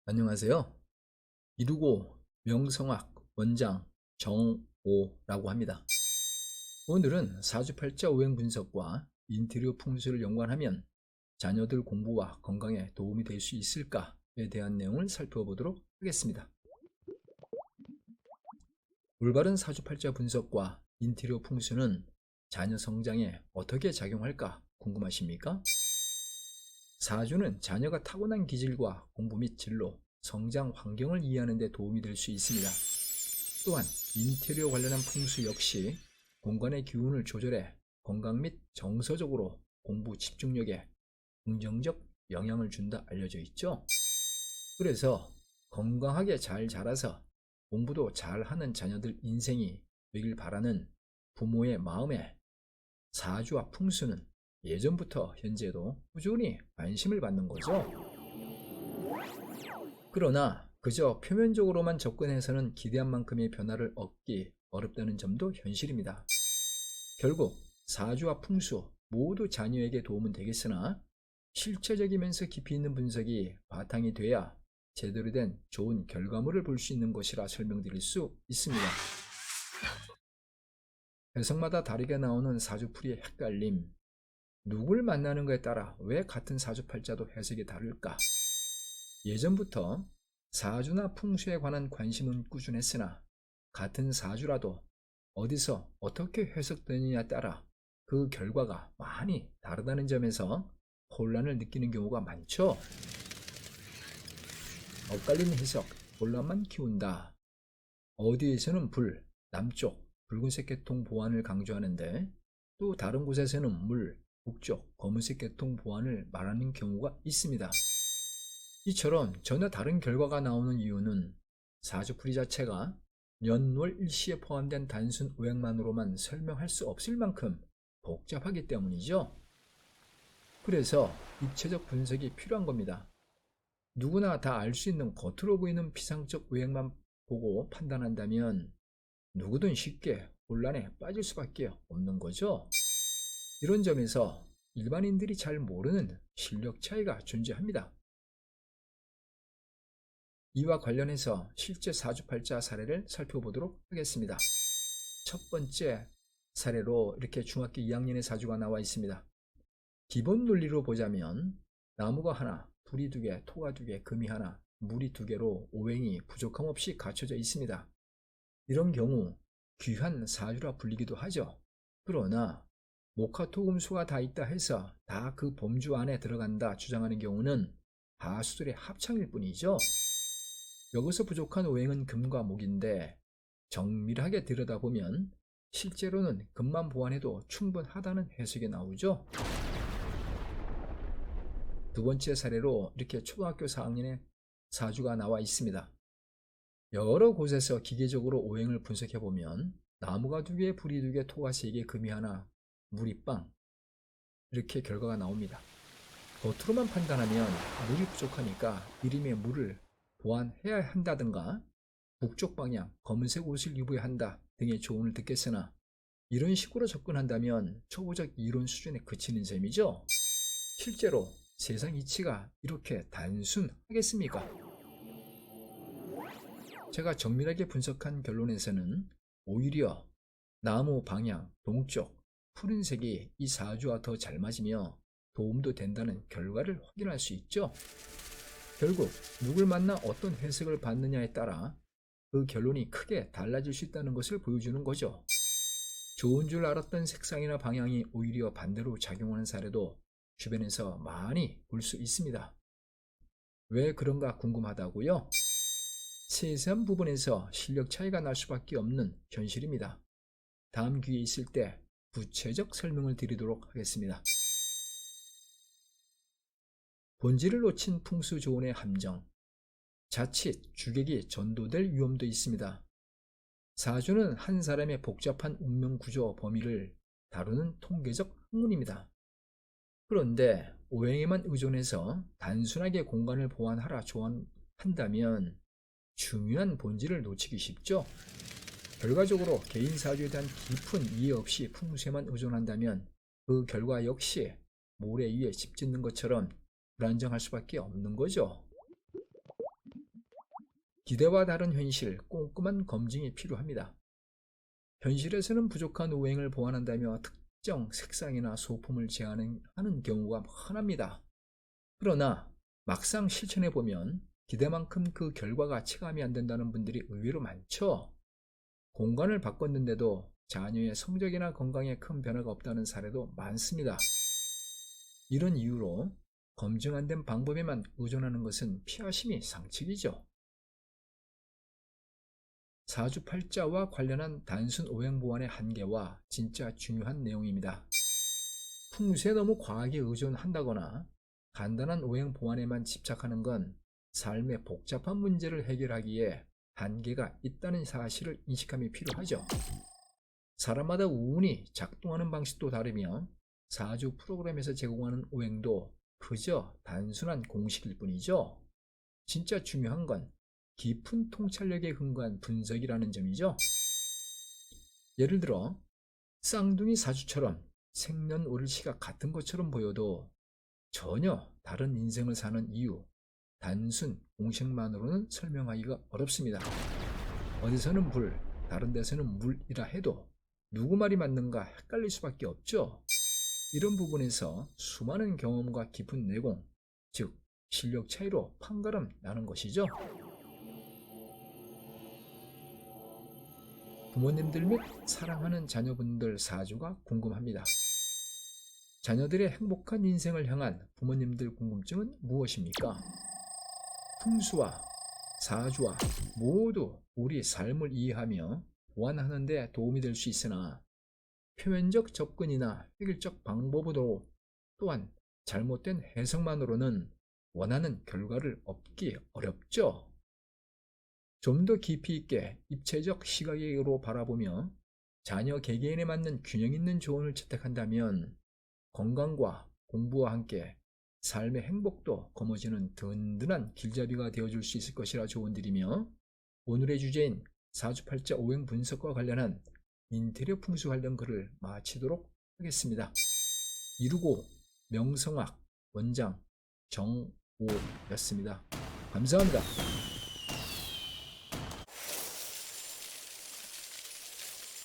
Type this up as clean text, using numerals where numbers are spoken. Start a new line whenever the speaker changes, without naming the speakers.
안녕하세요. 이루고 명성학 원장 정오라고 합니다. 오늘은 사주팔자 오행 분석과 인테리어 풍수를 연관하면 자녀들 공부와 건강에 도움이 될 수 있을까에 대한 내용을 살펴보도록 하겠습니다. 올바른 사주팔자 분석과 인테리어 풍수는 자녀 성장에 어떻게 작용할까 궁금하십니까? 사주는 자녀가 타고난 기질과 공부 및 진로, 성장 환경을 이해하는 데 도움이 될 수 있습니다. 또한 인테리어 관련한 풍수 역시 공간의 기운을 조절해 건강 및 정서적으로 공부 집중력에 긍정적 영향을 준다 알려져 있죠. 그래서 건강하게 잘 자라서 공부도 잘하는 자녀들 인생이 되길 바라는 부모의 마음에 사주와 풍수는 예전부터 현재도 꾸준히 관심을 받는 거죠. 그러나 그저 표면적으로만 접근해서는 기대한 만큼의 변화를 얻기 어렵다는 점도 현실입니다. 결국 사주와 풍수 모두 자녀에게 도움은 되겠으나 실체적이면서 깊이 있는 분석이 바탕이 돼야 제대로 된 좋은 결과물을 볼 수 있는 것이라 설명드릴 수 있습니다. 해석마다 다르게 나오는 사주풀이의 헷갈림, 누굴 만나는 것에 따라 왜 같은 사주팔자도 해석이 다를까? 예전부터 사주나 풍수에 관한 관심은 꾸준했으나 같은 사주라도 어디서 어떻게 해석되느냐에 따라 그 결과가 많이 다르다는 점에서 혼란을 느끼는 경우가 많죠. 엇갈린 해석, 혼란만 키운다. 어디에서는 불, 남쪽, 붉은색 계통 보안을 강조하는데 또 다른 곳에서는 물, 북쪽, 검은색 계통 보안을 말하는 경우가 있습니다. 이처럼 전혀 다른 결과가 나오는 이유는 사주풀이 자체가 연월 일시에 포함된 단순 오행만으로만 설명할 수 없을 만큼 복잡하기 때문이죠. 그래서 입체적 분석이 필요한 겁니다. 누구나 다 알 수 있는 겉으로 보이는 피상적 오행만 보고 판단한다면 누구든 쉽게 혼란에 빠질 수밖에 없는 거죠. 이런 점에서 일반인들이 잘 모르는 실력 차이가 존재합니다. 이와 관련해서 실제 사주팔자 사례를 살펴보도록 하겠습니다. 첫 번째 사례로 이렇게 중학교 2학년의 사주가 나와 있습니다. 기본 논리로 보자면 나무가 하나, 불이 두 개, 토가 두 개, 금이 하나, 물이 두 개로 오행이 부족함 없이 갖춰져 있습니다. 이런 경우 귀한 사주라 불리기도 하죠. 그러나 목화토금수가 다 있다 해서 다 그 범주 안에 들어간다 주장하는 경우는 하수들의 합창일 뿐이죠. 여기서 부족한 오행은 금과 목인데 정밀하게 들여다보면 실제로는 금만 보완해도 충분하다는 해석이 나오죠. 두 번째 사례로 이렇게 초등학교 4학년의 사주가 나와 있습니다. 여러 곳에서 기계적으로 오행을 분석해보면 나무가 두 개, 불이 두 개, 토가 세 개, 금이 하나, 물이 빵 이렇게 결과가 나옵니다. 겉으로만 판단하면 물이 부족하니까 이름에 물을 보완해야 한다든가 북쪽 방향 검은색 옷을 입어야 한다 등의 조언을 듣겠으나 이런 식으로 접근한다면 초보적 이론 수준에 그치는 셈이죠. 실제로 세상 이치가 이렇게 단순하겠습니까? 제가 정밀하게 분석한 결론에서는 오히려 나무 방향 동쪽 푸른색이 이 사주와 더 잘 맞으며 도움도 된다는 결과를 확인할 수 있죠. 결국 누굴 만나 어떤 해석을 받느냐에 따라 그 결론이 크게 달라질 수 있다는 것을 보여주는 거죠. 좋은 줄 알았던 색상이나 방향이 오히려 반대로 작용하는 사례도 주변에서 많이 볼 수 있습니다. 왜 그런가 궁금하다고요? 세세한 부분에서 실력 차이가 날 수밖에 없는 현실입니다. 다음 기회에 있을 때 구체적 설명을 드리도록 하겠습니다. 본질을 놓친 풍수조언의 함정, 자칫 주객이 전도될 위험도 있습니다. 사주는 한 사람의 복잡한 운명구조 범위를 다루는 통계적 학문입니다. 그런데 오행에만 의존해서 단순하게 공간을 보완하라 조언한다면 중요한 본질을 놓치기 쉽죠. 결과적으로 개인 사주에 대한 깊은 이해 없이 풍수에만 의존한다면 그 결과 역시 모래 위에 집 짓는 것처럼 불안정할 수밖에 없는 거죠. 기대와 다른 현실, 꼼꼼한 검증이 필요합니다. 현실에서는 부족한 오행을 보완한다며 특정 색상이나 소품을 제한하는 경우가 흔합니다. 그러나 막상 실천해보면 기대만큼 그 결과가 체감이 안 된다는 분들이 의외로 많죠. 공간을 바꿨는데도 자녀의 성적이나 건강에 큰 변화가 없다는 사례도 많습니다. 이런 이유로 검증 안 된 방법에만 의존하는 것은 피하심이 상책이죠. 사주팔자와 관련한 단순 오행 보완의 한계와 진짜 중요한 내용입니다. 풍수에 너무 과하게 의존한다거나 간단한 오행 보완에만 집착하는 건 삶의 복잡한 문제를 해결하기에 한계가 있다는 사실을 인식함이 필요하죠. 사람마다 운이 작동하는 방식도 다르며 사주 프로그램에서 제공하는 오행도 그저 단순한 공식일 뿐이죠. 진짜 중요한 건 깊은 통찰력에 근거한 분석이라는 점이죠. 예를 들어 쌍둥이 사주처럼 생년월일시가 같은 것처럼 보여도 전혀 다른 인생을 사는 이유, 단순 공식만으로는 설명하기가 어렵습니다. 어디서는 불, 다른 데서는 물이라 해도 누구 말이 맞는가 헷갈릴 수밖에 없죠. 이런 부분에서 수많은 경험과 깊은 내공, 즉 실력 차이로 판가름 나는 것이죠. 부모님들 및 사랑하는 자녀분들 사주가 궁금합니다. 자녀들의 행복한 인생을 향한 부모님들 궁금증은 무엇입니까? 풍수와 사주와 모두 우리 삶을 이해하며 보완하는 데 도움이 될 수 있으나 표면적 접근이나 획일적 방법으로 또한 잘못된 해석만으로는 원하는 결과를 얻기 어렵죠. 좀 더 깊이 있게 입체적 시각으로 바라보며 자녀 개개인에 맞는 균형 있는 조언을 채택한다면 건강과 공부와 함께 삶의 행복도 거머쥐는 든든한 길잡이가 되어줄 수 있을 것이라 조언드리며 오늘의 주제인 사주팔자 오행 분석과 관련한 인테리어 풍수 관련 글을 마치도록 하겠습니다. 이루고 명성학 원장 정오였습니다. 감사합니다.